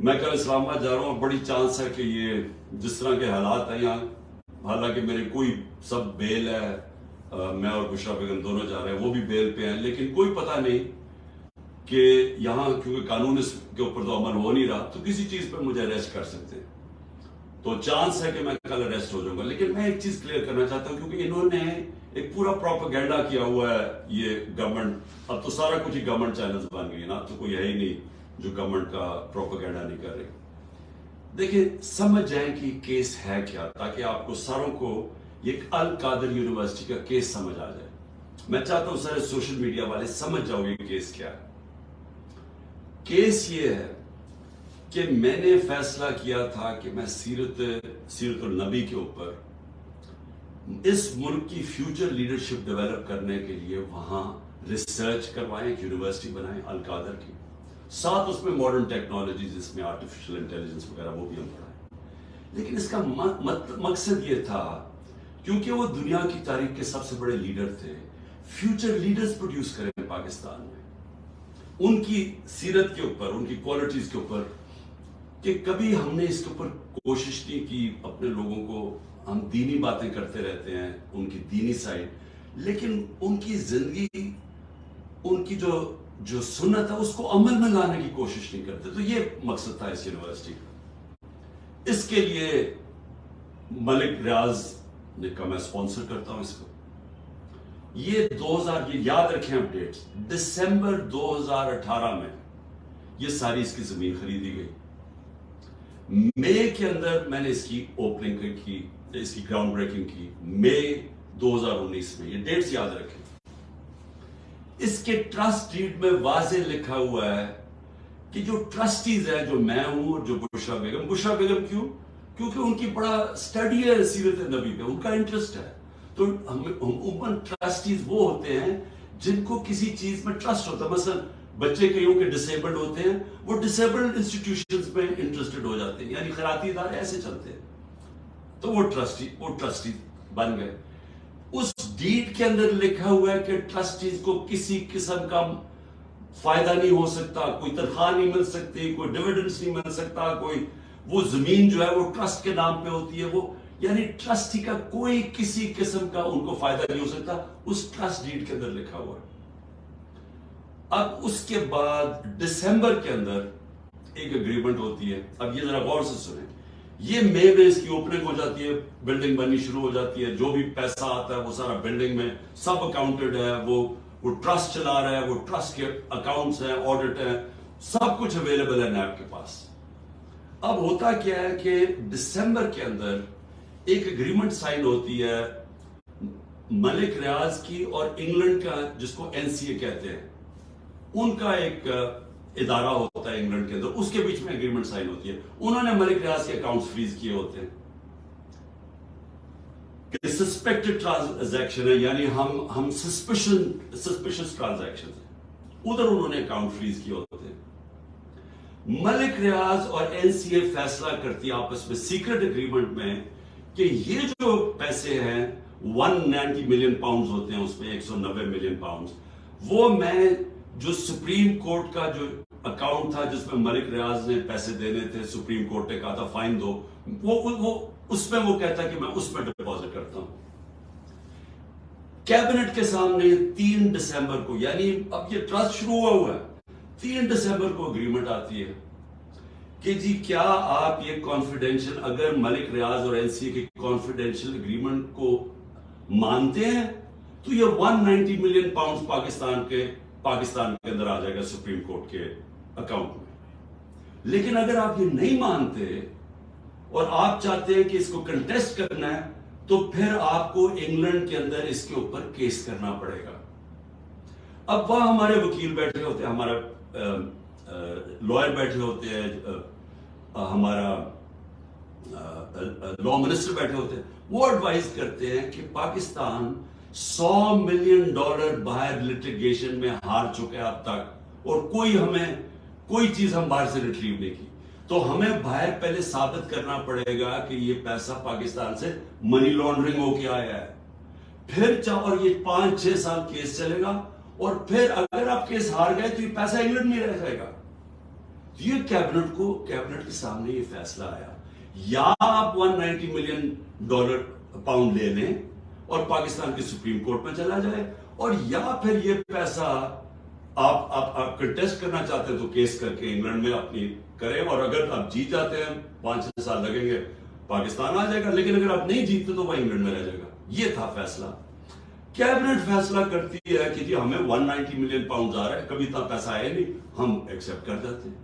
میں کل اسلام آباد جا رہا ہوں، بڑی چانس ہے کہ یہ جس طرح کے حالات ہیں یہاں، حالانکہ میرے کوئی سب بیل ہے، میں اور بشرا بیگم دونوں جا رہے ہیں، وہ بھی بیل پہ ہیں، لیکن کوئی پتہ نہیں کہ یہاں کیونکہ قانون اس کے اوپر تو عمل ہو نہیں رہا تو کسی چیز پر مجھے اریسٹ کر سکتے ہیں، تو چانس ہے کہ میں کل اریسٹ ہو جاؤں گا۔ لیکن میں ایک چیز کلیئر کرنا چاہتا ہوں، کیونکہ انہوں نے ایک پورا پروپیگنڈا کیا ہوا ہے، یہ گورنمنٹ، اب تو سارا کچھ ہی گورنمنٹ چینلز بن گئی نا، اب تو کوئی ہے ہی نہیں جو گورنمنٹ کا پروپیگنڈا نہیں کر رہی۔ دیکھیں، سمجھ جائیں کہ کیس ہے کیا، تاکہ آپ کو ساروں کو ایک القادر یونیورسٹی کا کیس سمجھ آ جائے۔ میں چاہتا ہوں سارے سوشل میڈیا والے سمجھ جاؤ یہ کیس کیا ہے۔ کیس یہ ہے کہ میں نے فیصلہ کیا تھا کہ میں سیرت النبی کے اوپر اس ملک کی فیوچر لیڈرشپ ڈیولپ کرنے کے لیے وہاں ریسرچ کروائیں، ایک یونیورسٹی بنائیں القادر کی، ساتھ اس میں ماڈرن ٹیکنالوجیز، اس میں آرٹیفیشل انٹیلیجنس وغیرہ وہ بھی ہم پڑھائیں۔ لیکن اس کا مقصد یہ تھا، کیونکہ وہ دنیا کی تاریخ کے سب سے بڑے لیڈر تھے، فیوچر لیڈرز پروڈیوس کریں پاکستان میں، ان کی سیرت کے اوپر، ان کی کوالٹیز کے اوپر، کہ کبھی ہم نے اس کے اوپر کوشش نہیں کی اپنے لوگوں کو، ہم دینی باتیں کرتے رہتے ہیں، ان کی دینی سائڈ، لیکن ان کی زندگی، ان کی جو سنت ہے اس کو عمل میں لانے کی کوشش نہیں کرتے۔ تو یہ مقصد تھا اس یونیورسٹی کا۔ اس کے لیے ملک ریاض نے کہا میں اسپانسر کرتا ہوں اس کو۔ یہ 2000، یہ یاد رکھیں اپڈیٹس، دسمبر 2018 میں یہ ساری اس کی زمین خریدی گئی۔ مئی کے اندر میں نے اس کی اوپننگ کی، اس کی گراؤنڈ بریکنگ کی، مئی 2019 میں، یہ ڈیٹس یاد رکھیں۔ اس کے ٹرسٹ ڈیڈ میں واضح لکھا ہوا ہے کہ جو ٹرسٹیز ہیں، جو میں ہوں اور جو بشرا بیگم کیوں؟ کیونکہ ان کی بڑا اسٹڈی ہے سیرت نبی پہ، ان کا انٹرسٹ ہے۔ تو عموماً ٹرسٹیز وہ ہوتے ہیں جن کو کسی چیز میں ٹرسٹ ہوتا ہے، مثلا بچے کئیوں کے ڈسیبلڈ ہوتے ہیں، وہ ڈسیبلڈ انسٹیٹیوشنز میں انٹرسٹڈ ہو جاتے ہیں، یعنی خیراتی ادارے ایسے چلتے ہیں، تو وہ ٹرسٹی بن گئے۔ اس ڈیڈ کے اندر لکھا ہوا ہے کہ ٹرسٹیز کو کسی قسم کا فائدہ نہیں ہو سکتا، کوئی تنخواہ نہیں مل سکتی، کوئی ڈیویڈنڈز نہیں مل سکتا، کوئی وہ زمین جو ہے وہ ٹرسٹ کے نام پہ ہوتی ہے، وہ یعنی ٹرسٹی کا کوئی کسی قسم کا ان کو فائدہ نہیں ہو سکتا، اس ٹرسٹ ڈیڈ کے اندر لکھا ہوا ہے۔ اب اس کے بعد دسمبر کے اندر ایک اگریمنٹ ہوتی ہے، اب یہ ذرا غور سے سنیں، یہ مئی میں اس کی اوپننگ ہو جاتی ہے، بلڈنگ بننی شروع ہو جاتی ہے، جو بھی پیسہ آتا ہے وہ سارا بلڈنگ میں سب اکاؤنٹڈ ہے، وہ ٹرسٹ چلا رہا ہے، وہ ٹرسٹ کے اکاؤنٹس ہیں، آڈٹ ہیں، سب کچھ اویلیبل ہے نیب کے پاس۔ اب ہوتا کیا ہے کہ دسمبر کے اندر ایک اگریمنٹ سائن ہوتی ہے ملک ریاض کی اور انگلینڈ کا، جس کو NCA کہتے ہیں، ان کا ایک ادارہ ہوتا ہے انگلینڈ کے اندر، اس کے بیچ میں اگریمنٹ سائن ہوتی ہے۔ انہوں نے ملک ریاض کے اکاؤنٹس فریز کیے ہوتے ہیں کہ سسپیکٹڈ ٹرانزیکشن ہے، یعنی ہم سسپیشس ٹرانزیکشن ہیں، ادھر انہوں نے اکاؤنٹ فریز کیے ہوتے ہیں۔ ملک ریاض اور NCA فیصلہ کرتی ہے آپس میں سیکرٹ اگریمنٹ میں کہ یہ جو پیسے ہیں 190 ملین پاؤنڈز ہوتے ہیں، اس میں 190 ملین پاؤنڈز، وہ میں جو سپریم کورٹ کا جو اکاؤنٹ تھا جس میں ملک ریاض نے پیسے دینے تھے، سپریم کورٹ نے کہا تھا فائن دو، وہ اس میں وہ کہتا ہے کہ میں اس میں ڈپازٹ کرتا ہوں۔ کیبنٹ کے سامنے 3 دسمبر کو، یعنی اب یہ ٹرسٹ شروع ہوا ہے، 3 دسمبر کو اگریمنٹ آتی ہے کہ جی کیا آپ یہ کانفیڈینشیل، اگر ملک ریاض اور NCA کے کانفیڈینشیل اگریمنٹ کو مانتے ہیں تو یہ 190 ملین پاؤنڈز پاکستان کے اندر آ جائے گا سپریم کورٹ کے اکاؤنٹ میں۔ لیکن اگر آپ یہ نہیں مانتے اور آپ چاہتے ہیں کہ اس کو کنٹیسٹ کرنا ہے تو پھر آپ کو انگلینڈ کے اندر اس کے اوپر کیس کرنا پڑے گا۔ اب وہاں ہمارے وکیل بیٹھے ہوتے ہیں، ہمارا لائر بیٹھے ہوتے ہیں، ہمارا لا منسٹر بیٹھے ہوتے ہیں، وہ ایڈوائز کرتے ہیں کہ پاکستان $100 ملین باہر لٹیگیشن میں ہار چکے اب تک، اور کوئی چیز ہم باہر سے ریٹریو نہیں کی، تو ہمیں باہر پہلے ثابت کرنا پڑے گا کہ یہ پیسہ پاکستان سے منی لانڈرنگ ہو کے آیا ہے، پھر اور یہ 5-6 سال کیس چلے گا، اور پھر اگر آپ کیس ہار گئے تو یہ پیسہ انگلینڈ میں رہ جائے گا۔ یہ کیبنٹ کے سامنے یہ فیصلہ آیا، یا آپ $190 ملین لے لیں اور پاکستان کی سپریم کورٹ میں چلا جائے، اور یا پھر یہ پیسہ آپ کنٹیسٹ کرنا چاہتے ہیں تو کیس کر کے انگلینڈ میں اپنی کریں، اور اگر آپ جیت جاتے ہیں 5-6 سال لگیں گے پاکستان آ جائے گا، لیکن اگر آپ نہیں جیتتے تو وہ انگلینڈ میں رہ جائے گا۔ یہ تھا فیصلہ۔ کیبنٹ فیصلہ کرتی ہے کہ جی ہمیں $190 ملین آ رہا ہے، کبھی اتنا پیسہ آیا نہیں، ہم ایکسپٹ کر جاتے ہیں۔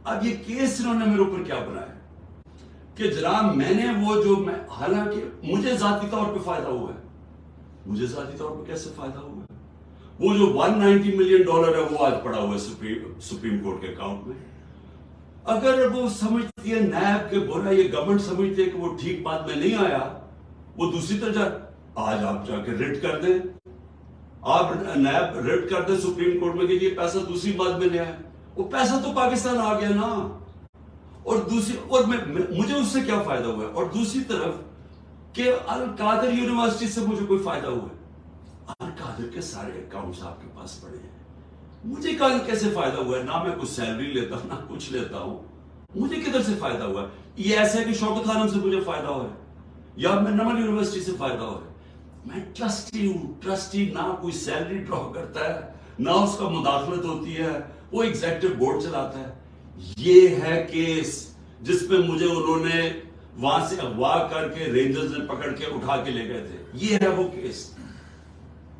اب یہ کیس انہوں نے میرے اوپر کیا بنایا کہ جناب میں نے حالانکہ مجھے ذاتی طور پہ فائدہ ہوا ہے، مجھے ذاتی طور پہ کیسے فائدہ ہوا ہے؟ وہ جو $190 ملین ہے وہ آج پڑا ہوا ہے سپریم کورٹ کے اکاؤنٹ میں۔ اگر وہ سمجھتی ہے نیب کے برا، یہ گورنمنٹ سمجھتی ہے کہ وہ ٹھیک بات میں نہیں آیا، وہ دوسری طرف آج آپ جا کے ریٹ کر دیں، آپ نیب ریٹ کر دیں سپریم کورٹ میں کہ یہ پیسہ دوسری بات میں لے آئے، وہ پیسہ تو پاکستان آ گیا نا۔ اور مجھے اس سے کیا فائدہ ہوا ہے؟ اور دوسری طرف کہ القادر یونیورسٹی سے مجھے کوئی فائدہ ہوا ہے؟ القادر کے سارے اکاؤنٹس آپ کے پاس پڑے ہیں، مجھے کیسے فائدہ ہوا ہے؟ نہ میں کچھ سیلری لیتا ہوں، نہ کچھ لیتا ہوں، مجھے کدھر سے فائدہ ہوا ہے؟ یہ ایسا ہے کہ شوکت خانم سے مجھے فائدہ ہوا ہے، یا میں نمل یونیورسٹی سے فائدہ ہوا ہے؟ میں ٹرسٹی ہوں، ٹرسٹی نہ کوئی سیلری ڈرا کرتا ہے، نہ اس کا مداخلت ہوتی ہے، وہ ایگزیکٹو بورڈ چلاتا ہے۔ یہ ہے کیس جس پہ مجھے انہوں نے وہاں سے اغوا کر کے رینجرز نے پکڑ کے اٹھا کے لے گئے تھے۔ یہ ہے وہ کیس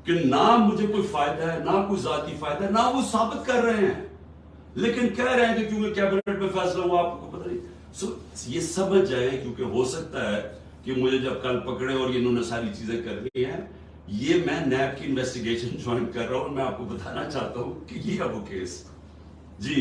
کہ نہ مجھے کوئی فائدہ ہے، نہ کوئی ذاتی فائدہ ہے، نہ وہ ثابت کر رہے ہیں، لیکن کہہ رہے ہیں کہ کیونکہ کیبنٹ میں فیصلہ ہوا آپ کو پتہ نہیں۔ یہ سمجھ جائیں، کیونکہ ہو سکتا ہے کہ مجھے جب کل پکڑے اور انہوں نے ساری چیزیں کرنی ہیں، یہ میں نیب کی انویسٹیگیشن جوائن کر رہا ہوں، میں آپ کو بتانا چاہتا ہوں کہ یہ ہے وہ کیس۔ جی